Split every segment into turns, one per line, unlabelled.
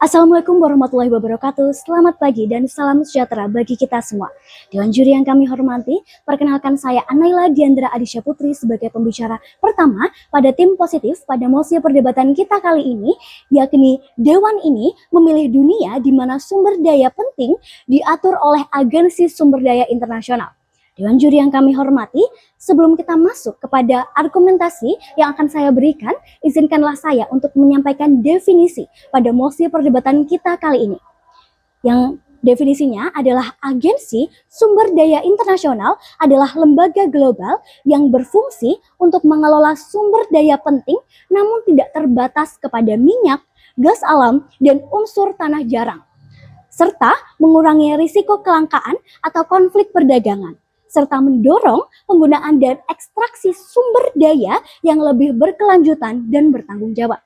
Assalamualaikum warahmatullahi wabarakatuh. Selamat pagi dan salam sejahtera bagi kita semua. Dewan juri yang kami hormati, perkenalkan saya Anaila Diandra Adisya Putri sebagai pembicara pertama pada tim positif pada mosi perdebatan kita kali ini, yakni Dewan ini memilih dunia di mana sumber daya penting diatur oleh Agensi Sumber Daya Internasional. Dewan juri yang kami hormati, sebelum kita masuk kepada argumentasi yang akan saya berikan, izinkanlah saya untuk menyampaikan definisi pada mosi perdebatan kita kali ini. Yang definisinya adalah Agensi Sumber Daya Internasional adalah lembaga global yang berfungsi untuk mengelola sumber daya penting namun tidak terbatas kepada minyak, gas alam, dan unsur tanah jarang, serta mengurangi risiko kelangkaan atau konflik perdagangan, serta mendorong penggunaan dan ekstraksi sumber daya yang lebih berkelanjutan dan bertanggung jawab.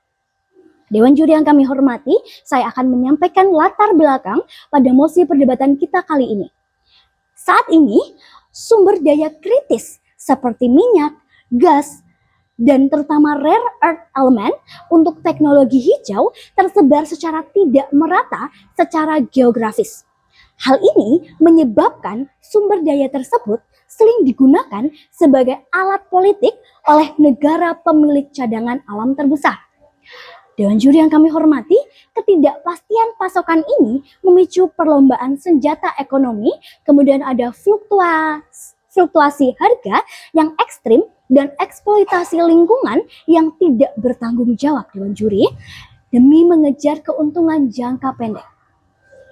Dewan juri yang kami hormati, saya akan menyampaikan latar belakang pada mosi perdebatan kita kali ini. Saat ini, sumber daya kritis seperti minyak, gas, dan terutama rare earth element untuk teknologi hijau tersebar secara tidak merata secara geografis. Hal ini menyebabkan sumber daya tersebut sering digunakan sebagai alat politik oleh negara pemilik cadangan alam terbesar. Dewan juri yang kami hormati, ketidakpastian pasokan ini memicu perlombaan senjata ekonomi, kemudian ada fluktuasi harga yang ekstrim dan eksploitasi lingkungan yang tidak bertanggung jawab Dewan juri demi mengejar keuntungan jangka pendek.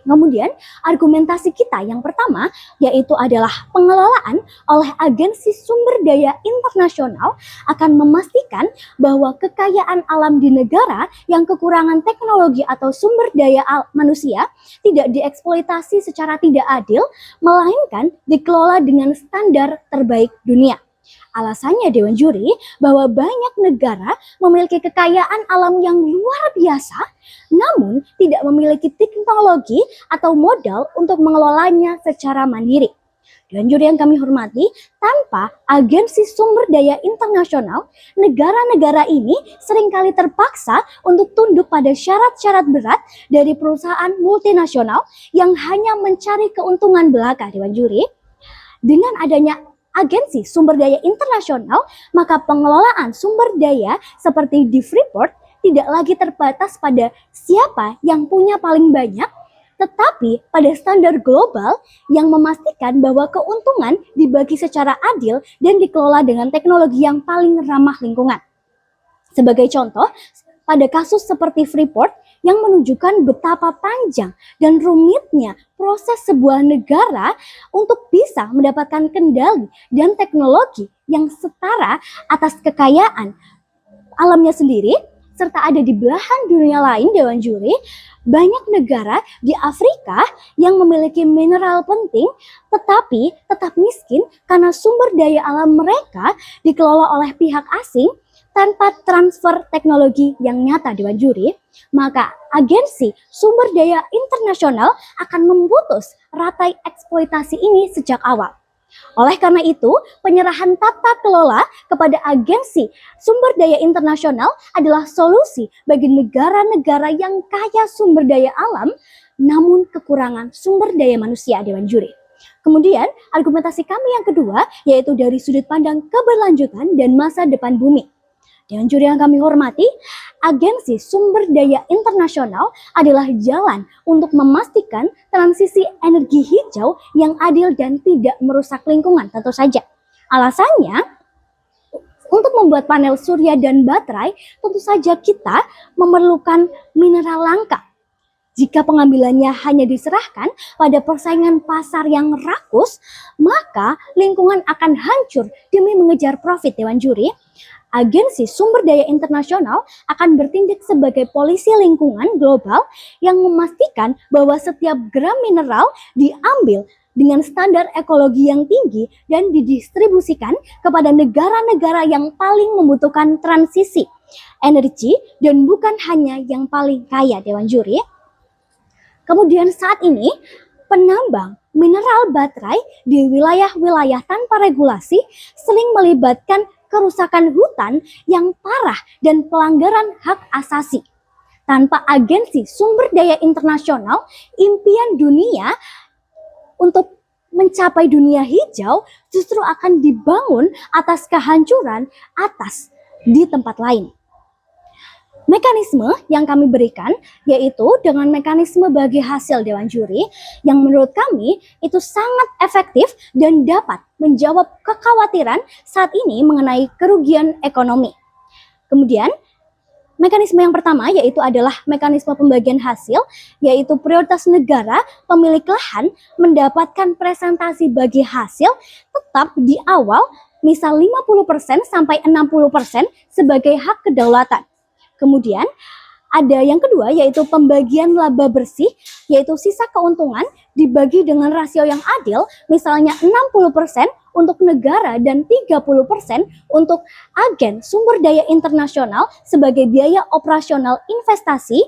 Kemudian argumentasi kita yang pertama yaitu adalah pengelolaan oleh Agensi Sumber Daya Internasional akan memastikan bahwa kekayaan alam di negara yang kekurangan teknologi atau sumber daya manusia tidak dieksploitasi secara tidak adil, melainkan dikelola dengan standar terbaik dunia. Alasannya Dewan juri bahwa banyak negara memiliki kekayaan alam yang luar biasa, namun tidak memiliki teknologi atau modal untuk mengelolanya secara mandiri. Dewan juri yang kami hormati, tanpa Agensi Sumber Daya Internasional, negara-negara ini seringkali terpaksa untuk tunduk pada syarat-syarat berat dari perusahaan multinasional yang hanya mencari keuntungan belaka. Dewan juri, dengan adanya Agensi Sumber Daya Internasional, maka pengelolaan sumber daya seperti di Freeport tidak lagi terbatas pada siapa yang punya paling banyak, tetapi pada standar global yang memastikan bahwa keuntungan dibagi secara adil dan dikelola dengan teknologi yang paling ramah lingkungan. Sebagai contoh, pada kasus seperti Freeport yang menunjukkan betapa panjang dan rumitnya proses sebuah negara untuk bisa mendapatkan kendali dan teknologi yang setara atas kekayaan alamnya sendiri, serta ada di belahan dunia lain. Dewan juri, banyak negara di Afrika yang memiliki mineral penting tetapi tetap miskin karena sumber daya alam mereka dikelola oleh pihak asing tanpa transfer teknologi yang nyata. Dewan juri, maka Agensi Sumber Daya Internasional akan memutus rantai eksploitasi ini sejak awal. Oleh karena itu, penyerahan tata kelola kepada Agensi Sumber Daya Internasional adalah solusi bagi negara-negara yang kaya sumber daya alam namun kekurangan sumber daya manusia. Dewan juri. Kemudian argumentasi kami yang kedua yaitu dari sudut pandang keberlanjutan dan masa depan bumi. Dewan juri yang kami hormati, Agensi Sumber Daya Internasional adalah jalan untuk memastikan transisi energi hijau yang adil dan tidak merusak lingkungan tentu saja. Alasannya, untuk membuat panel surya dan baterai, tentu saja kita memerlukan mineral langka. Jika pengambilannya hanya diserahkan pada persaingan pasar yang rakus, maka lingkungan akan hancur demi mengejar profit. Dewan juri, Agensi Sumber Daya Internasional akan bertindak sebagai polisi lingkungan global yang memastikan bahwa setiap gram mineral diambil dengan standar ekologi yang tinggi dan didistribusikan kepada negara-negara yang paling membutuhkan transisi energi dan bukan hanya yang paling kaya. Dewan juri. Kemudian saat ini penambang mineral baterai di wilayah-wilayah tanpa regulasi sering melibatkan kerusakan hutan yang parah dan pelanggaran hak asasi. Tanpa agensi sumber daya internasional, impian dunia untuk mencapai dunia hijau justru akan dibangun atas kehancuran di tempat lain. Mekanisme yang kami berikan yaitu dengan mekanisme bagi hasil Dewan Juri yang menurut kami itu sangat efektif dan dapat menjawab kekhawatiran saat ini mengenai kerugian ekonomi. Kemudian mekanisme yang pertama yaitu adalah mekanisme pembagian hasil, yaitu prioritas negara pemilik lahan mendapatkan presentasi bagi hasil tetap di awal, misal 50% sampai 60% sebagai hak kedaulatan. Kemudian ada yang kedua yaitu pembagian laba bersih, yaitu sisa keuntungan dibagi dengan rasio yang adil, misalnya 60% untuk negara dan 30% untuk agen sumber daya internasional sebagai biaya operasional investasi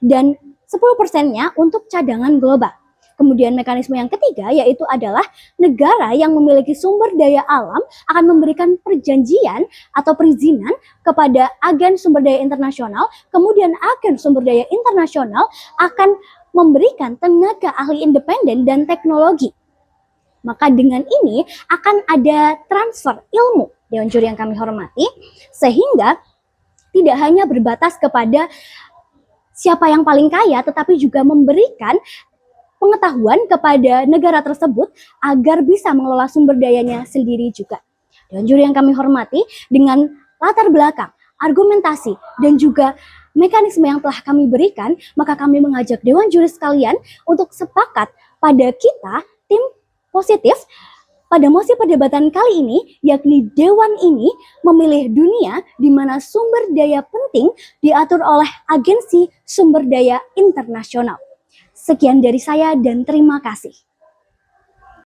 dan 10%-nya untuk cadangan global. Kemudian mekanisme yang ketiga yaitu adalah negara yang memiliki sumber daya alam akan memberikan perjanjian atau perizinan kepada agen sumber daya internasional, kemudian agen sumber daya internasional akan memberikan tenaga ahli independen dan teknologi. Maka dengan ini akan ada transfer ilmu, Dewan Juri yang kami hormati, sehingga tidak hanya berbatas kepada siapa yang paling kaya, tetapi juga memberikan pengetahuan kepada negara tersebut agar bisa mengelola sumber dayanya sendiri juga. Dewan Juri yang kami hormati, dengan latar belakang, argumentasi, dan juga mekanisme yang telah kami berikan, maka kami mengajak Dewan Juri sekalian untuk sepakat pada kita, tim positif, pada mosi perdebatan kali ini, yakni Dewan ini memilih dunia di mana sumber daya penting diatur oleh agensi sumber daya internasional. Sekian dari saya dan terima kasih.